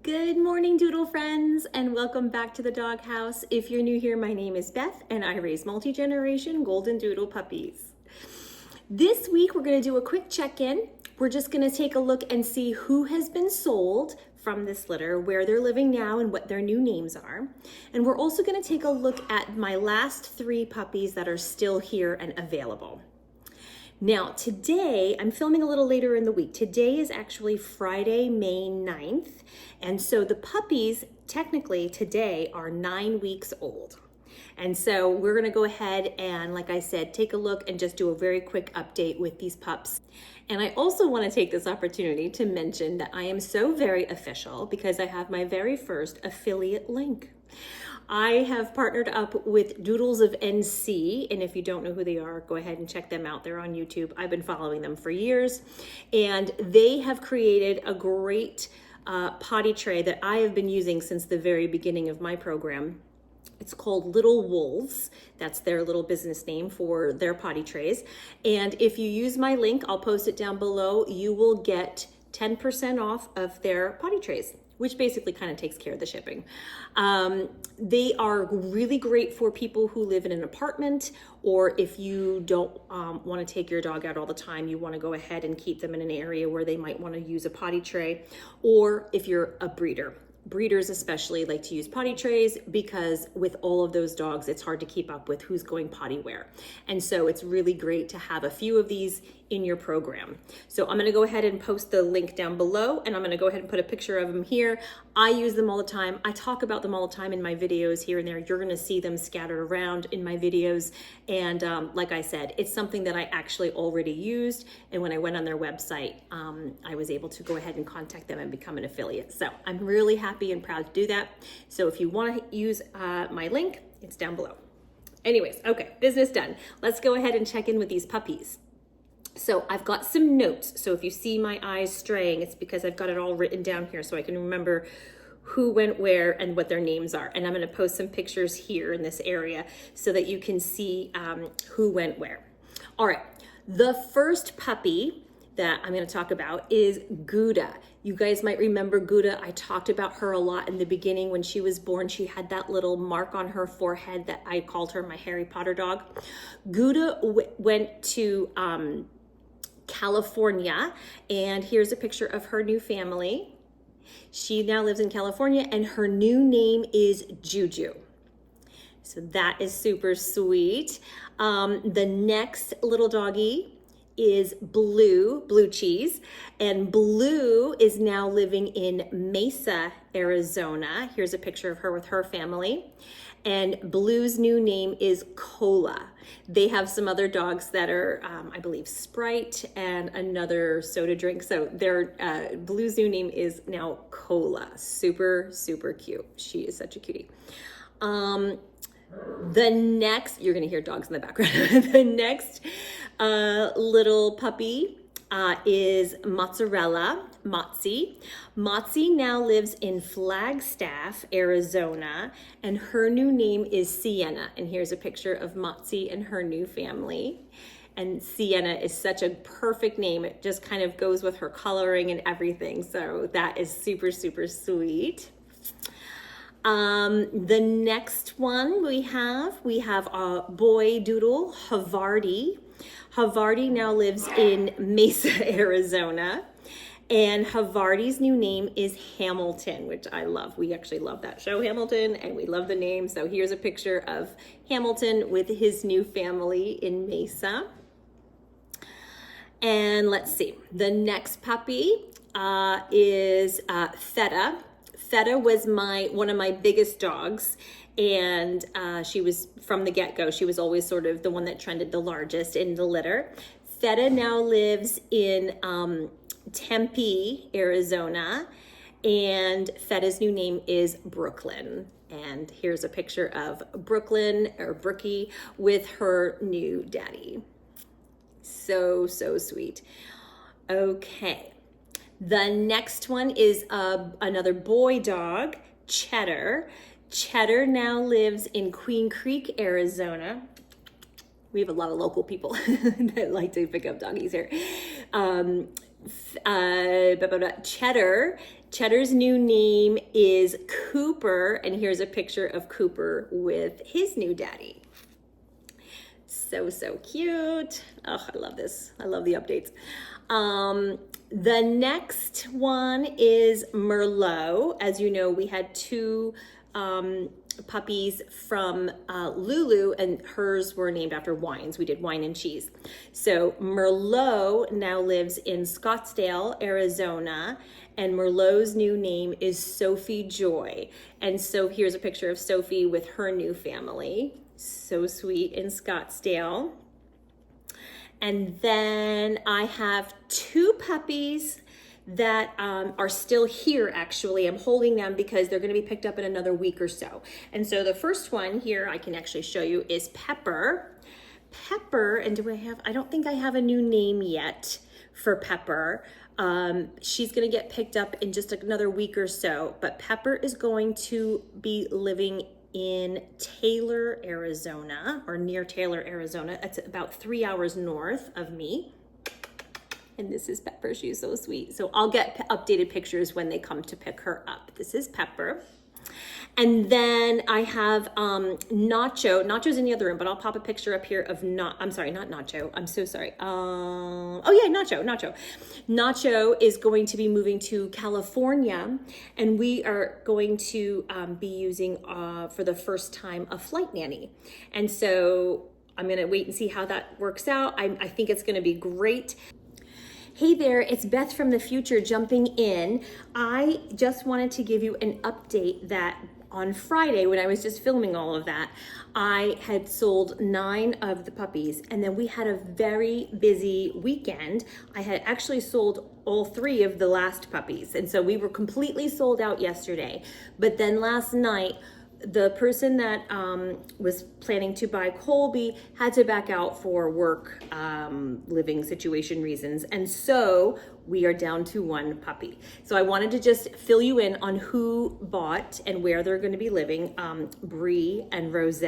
Good morning, Doodle friends, and welcome back to the doghouse. If you're new here, my name is Beth, and I raise multi-generation golden doodle puppies. This week, we're going to do a quick check-in. We're just going to take a look and see who has been sold from this litter, where they're living now, and what their new names are. And we're also going to take a look at my last 3 puppies that are still here and available. Now, today, I'm filming a little later in the week. Today is actually Friday, May 9th. And so the puppies, technically today, are 9 weeks old. And so we're gonna go ahead and, like I said, take a look and just do a very quick update with these pups. And I also wanna take this opportunity to mention that I am so very official because I have my very first affiliate link. I have partnered up with Doodles of NC, and if you don't know who they are, go ahead and check them out. They're on YouTube. I've been following them for years, and they have created a great potty tray that I have been using since the very beginning of my program. It's called Little Wolves. That's their little business name for their potty trays. And if you use my link, I'll post it down below, you will get 10% off of their potty trays, which basically kind of takes care of the shipping. They are really great for people who live in an apartment, or if you don't want to take your dog out all the time, you want to go ahead and keep them in an area where they might want to use a potty tray, or if you're a breeder. Breeders especially like to use potty trays because with all of those dogs, it's hard to keep up with who's going potty where. And so it's really great to have a few of these in your program. So I'm gonna go ahead and post the link down below, and I'm gonna go ahead and put a picture of them here. I use them all the time. I talk about them all the time in my videos here and there. You're gonna see them scattered around in my videos. And like I said, it's something that I actually already used. And when I went on their website, I was able to go ahead and contact them and become an affiliate. So I'm really happy and proud to do that. So if you wanna use my link, it's down below. Anyways, okay, business done. Let's go ahead and check in with these puppies. So I've got some notes. So if you see my eyes straying, it's because I've got it all written down here so I can remember who went where and what their names are. And I'm gonna post some pictures here in this area so that you can see who went where. All right, the first puppy that I'm gonna talk about is Gouda. You guys might remember Gouda. I talked about her a lot in the beginning. When she was born, she had that little mark on her forehead that I called her my Harry Potter dog. Gouda went to California, and here's a picture of her new family. She now lives in California, and her new name is Juju. So that is super sweet. The next little doggy is Blue Cheese, and Blue is now living in Mesa, Arizona. Here's a picture of her with her family. And Blue's new name is Cola. They have some other dogs that are, I believe, Sprite and another soda drink. So their Blue's new name is now Cola. Super, super cute. She is such a cutie. The next, you're gonna hear dogs in the background. The next little puppy is Mozzarella, Motzi. Motzi now lives in Flagstaff, Arizona, and her new name is Sienna. And here's a picture of Motzi and her new family. And Sienna is such a perfect name. It just kind of goes with her coloring and everything. So that is super, super sweet. The next one we have a boy doodle, Havarti. Havarti now lives in Mesa, Arizona, and Havarti's new name is Hamilton, which I love. We actually love that show, Hamilton, and we love the name. So here's a picture of Hamilton with his new family in Mesa. And let's see, the next puppy is Theta. Theta was one of my biggest dogs, and she was from the get-go. She was always sort of the one that trended the largest in the litter. Theta now lives in Tempe, Arizona, and Theta's new name is Brooklyn. And here's a picture of Brooklyn, or Brookie, with her new daddy. So, so sweet. Okay. The next one is another boy dog, Cheddar. Cheddar now lives in Queen Creek, Arizona. We have a lot of local people that like to pick up doggies here. Cheddar Cheddar's new name is Cooper, and here's a picture of Cooper with his new daddy. So cute. Oh, I love this. I love the updates. The next one is Merlot. As you know, we had two puppies from Lulu, and hers were named after wines. We did wine and cheese. So Merlot now lives in Scottsdale, Arizona, and Merlot's new name is Sophie Joy. And so here's a picture of Sophie with her new family. So sweet in Scottsdale. And then I have two puppies that are still here, actually. I'm holding them because they're going to be picked up in another week or so. And so the first one here I can actually show you is Pepper. Pepper, and I don't think I have a new name yet for Pepper. She's going to get picked up in just another week or so, but Pepper is going to be living in Taylor, Arizona, or near Taylor, Arizona. It's about 3 hours north of me. And this is Pepper. She's so sweet. So I'll get updated pictures when they come to pick her up. This is Pepper. And then I have Nacho. Nacho's in the other room, but I'll pop a picture up here of I'm sorry, not Nacho. I'm so sorry. Oh yeah, Nacho. Nacho is going to be moving to California, and we are going to be using for the first time a flight nanny. And so I'm gonna wait and see how that works out. I think it's gonna be great. Hey there, it's Beth from the future jumping in. I just wanted to give you an update that on Friday, when I was just filming all of that, I had sold 9 of the puppies, and then we had a very busy weekend. I had actually sold all 3 of the last puppies, and so we were completely sold out yesterday. But then last night, the person that was planning to buy Colby had to back out for work, living situation reasons. And so we are down to 1 puppy. So I wanted to just fill you in on who bought and where they're going to be living, Bree and Rose.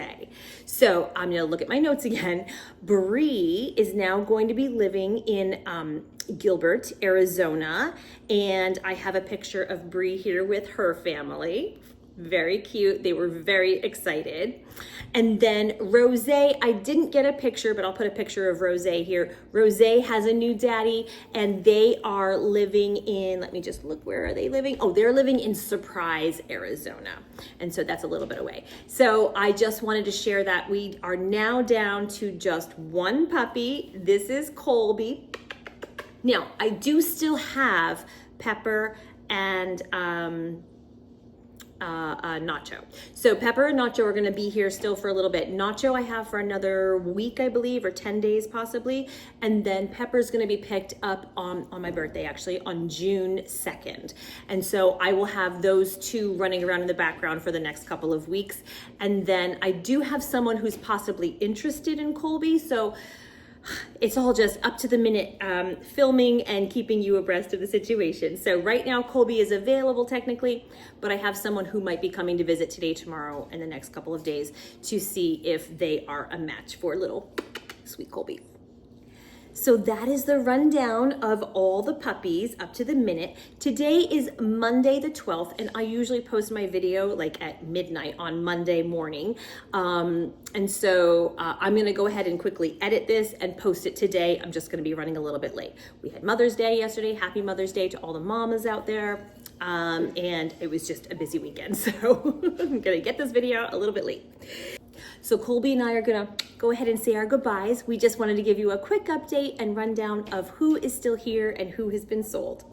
So I'm going to look at my notes again. Bree is now going to be living in Gilbert, Arizona. And I have a picture of Bree here with her family. Very cute. They were very excited. And then Rose, I didn't get a picture, but I'll put a picture of Rose here. Rose has a new daddy, and they are living in, let me just look, where are they living? Oh, they're living in Surprise, Arizona. And so that's a little bit away. So I just wanted to share that we are now down to just 1 puppy. This is Colby. Now, I do still have Pepper and Nacho. So Pepper and Nacho are going to be here still for a little bit. Nacho I have for another week, I believe, or 10 days possibly. And then Pepper's going to be picked up on my birthday, actually, on June 2nd. And so I will have those 2 running around in the background for the next couple of weeks. And then I do have someone who's possibly interested in Colby. So it's all just up to the minute filming and keeping you abreast of the situation. So right now Colby is available technically, but I have someone who might be coming to visit today, tomorrow, and the next couple of days to see if they are a match for little sweet Colby. So that is the rundown of all the puppies up to the minute. Today is Monday the 12th, and I usually post my video like at midnight on Monday morning. And so I'm gonna go ahead and quickly edit this and post it today. I'm just gonna be running a little bit late. We had Mother's Day yesterday. Happy Mother's Day to all the mamas out there. And it was just a busy weekend. So I'm gonna get this video a little bit late. So Colby and I are gonna go ahead and say our goodbyes. We just wanted to give you a quick update and rundown of who is still here and who has been sold.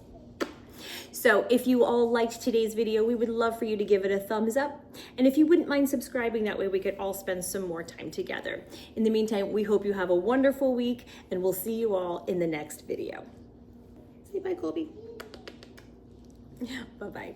So if you all liked today's video, we would love for you to give it a thumbs up. And if you wouldn't mind subscribing, that way we could all spend some more time together. In the meantime, we hope you have a wonderful week, and we'll see you all in the next video. Say bye, Colby. Bye-bye.